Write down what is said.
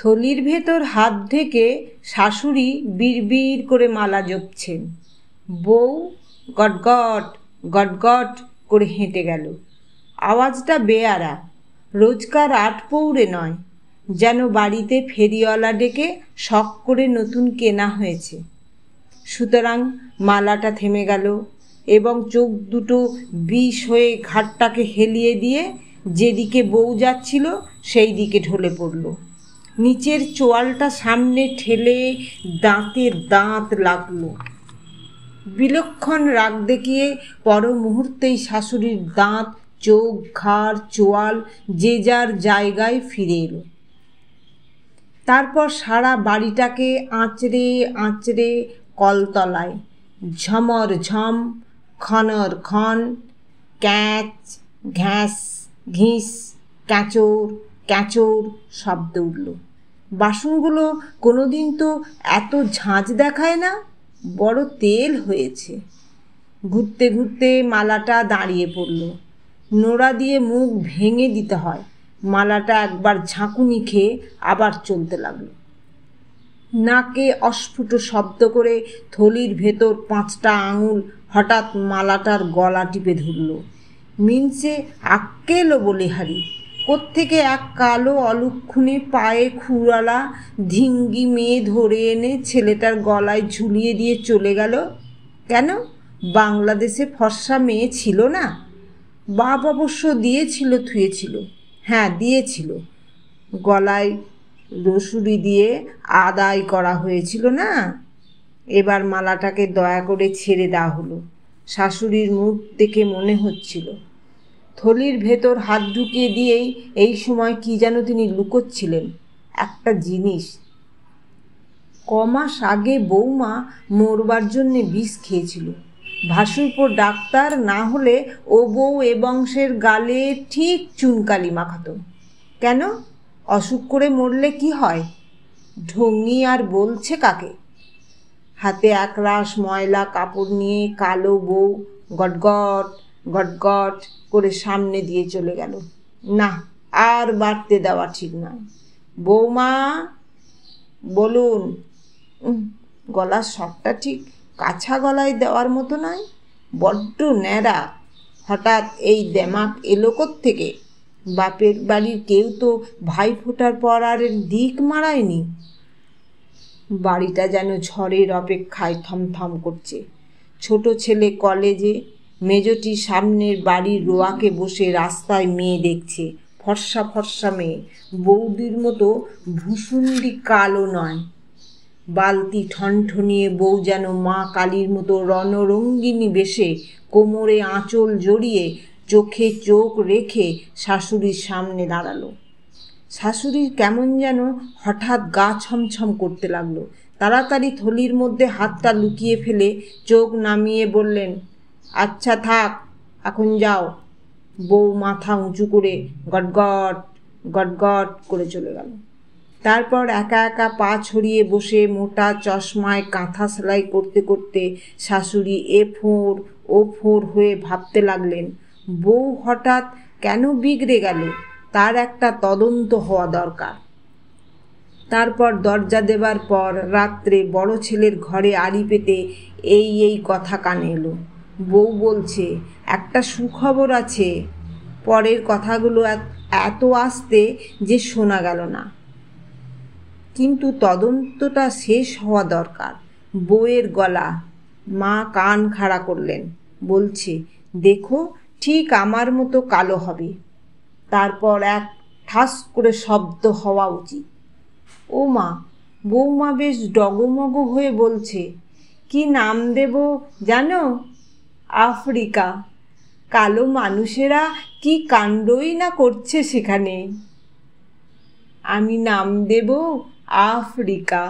থলির ভেতর হাত ঢেকে শাশুড়ি বিড়বিড় করে মালা জপছেন। বউ গটগট গটগট করে হেঁটে গেল। আওয়াজটা বেয়ারা, রোজকার আটপৌরে নয়, যেন বাড়িতে ফেরিওয়ালা ডেকে শখ করে নতুন কেনা হয়েছে। সুতরাং মালাটা থেমে গেল এবং চোখ দুটো বিষ হয়ে ঘাটটাকে হেলিয়ে দিয়ে যেদিকে বউ যাচ্ছিল সেই দিকে ঢলে পড়ল। নিচের চোয়ালটা সামনে ঠেলে দাঁতে দাঁত লাগলো। বিলক্ষণ রাগ দেখিয়ে পর মুহূর্তেই শাশুড়ির দাঁত, চোখ, ঘাড়, চোয়াল যে যার জায়গায় ফিরে এলো। তারপর সারা বাড়িটাকে আঁচড়ে আঁচড়ে কলতলায় ঝমর ঝম, খনর খন, ক্যাঁচ ঘ্যাঁস ঘিস, ক্যাঁচোর ক্যাঁচোর শব্দ উঠল। বাসনগুলো কোনোদিন তো এত ঝাঁঝ দেখায় না, বড় তেল হয়েছে। ঘুরতে ঘুরতে মালাটা দাঁড়িয়ে পড়ল। নোড়া দিয়ে মুখ ভেঙে দিতে হয়। মালাটা একবার ঝাঁকুনি খেয়ে আবার চলতে লাগলো। নাকে অস্ফুট শব্দ করে থলির ভেতর 5টা আঙুল হঠাৎ মালাটার গলা টিপে ধরল। মিনসে আক্কে এলো বলিহারি। কোত্থেকে এক কালো অলক্ষণে পায়ে খুরালা ধিঙ্গি মেয়ে ধরে এনে ছেলেটার গলায় ঝুলিয়ে দিয়ে চলে গেল। কেন, বাংলাদেশে ফর্সা মেয়ে ছিল না? বাপ অবশ্য দিয়েছিল, থুয়েছিল। হ্যাঁ, দিয়েছিল। গলায় রসুরি দিয়ে আদায় করা হয়েছিল না? এবার মালাটাকে দয়া করে ছেড়ে দেওয়া হলো। শাশুড়ির মুখ দেখে মনে হচ্ছিল থলির ভেতর হাত ঢুকিয়ে দিয়েই এই সময় কি যেন তিনি লুকোচ্ছিলেন, একটা জিনিস। কমাস আগে বৌমা মরবার জন্যে বিষ খেয়েছিল। ভাসুরপো ডাক্তার না হলে ও বউ এ বংশের গালে ঠিক চুনকালি মাখাত। কেন, অসুখ করে মরলে কি হয়? ঢঙ্গি আর বলছে কাকে? হাতে একরাশ ময়লা কাপড় নিয়ে কালো বউ গটগট গটগট করে সামনে দিয়ে চলে গেল। না, আর বাড়তে দেওয়া ঠিক নয়। বৌমা, বলুন। গলার স্বরটা ঠিক কাছা গলায় দেওয়ার মতো নয়, বড্ড ন্যাড়া। হঠাৎ এই দেমাক এলো কোত্থেকে? বাপের বাড়ির কেউ তো ভাই ফোটার পর আর দিক মারায়নি। বাড়িটা যেন ঝড়ের অপেক্ষায় থমথম করছে। ছোট ছেলে কলেজে, মেজটি সামনের বাড়ির রোয়াকে বসে রাস্তায় মেয়ে দেখছে। ফর্সা ফর্সা মেয়ে, বৌদির মতো ভুসুন্ডি কালো নয়। বালতি ঠনঠনিয়ে বউ যেন মা কালীর মতো রণরঙ্গিনী বেশে কোমরে আঁচল জড়িয়ে চোখে চোখ রেখে শাশুড়ির সামনে দাঁড়ালো। শাশুড়ির কেমন যেন হঠাৎ গা ছমছম করতে লাগলো। তাড়াতাড়ি থলির মধ্যে হাতটা লুকিয়ে ফেলে চোখ নামিয়ে বললেন, আচ্ছা থাক, এখন যাও। বউ মাথা উঁচু করে গটগট গটগট করে চলে গেল। তারপর একা একা পা ছড়িয়ে বসে মোটা চশমায় কাঁথা সেলাই করতে করতে শাশুড়ি এ ফোঁড় ও ফোঁড় হয়ে ভাবতে লাগলেন, বউ হঠাৎ কেন বিগড়ে গেল, তার একটা তদন্ত হওয়া দরকার। তারপর দরজা দেবার পর রাত্রে বড় ছেলের ঘরে আড়ি পেতে এই কথা কানে এলো। বউ বলছে, একটা সুখবর আছে। পরের কথাগুলো এত আস্তে যে শোনা গেল না, কিন্তু তদন্তটা শেষ হওয়া দরকার। বউয়ের গলা। মা কান খাড়া করলেন। বলছে, দেখো, ঠিক আমার মতো কালো হবে। তারপর এক ঠাস করে শব্দ হওয়া উচিত। ও মা! বৌমা বেশ ডগমগ হয়ে বলছে, কি নাম দেব জানো? আফ্রিকা। কালো মানুষেরা কি কাণ্ডই না করছে সেখানে। আমি নাম দেব আফ্রিকা।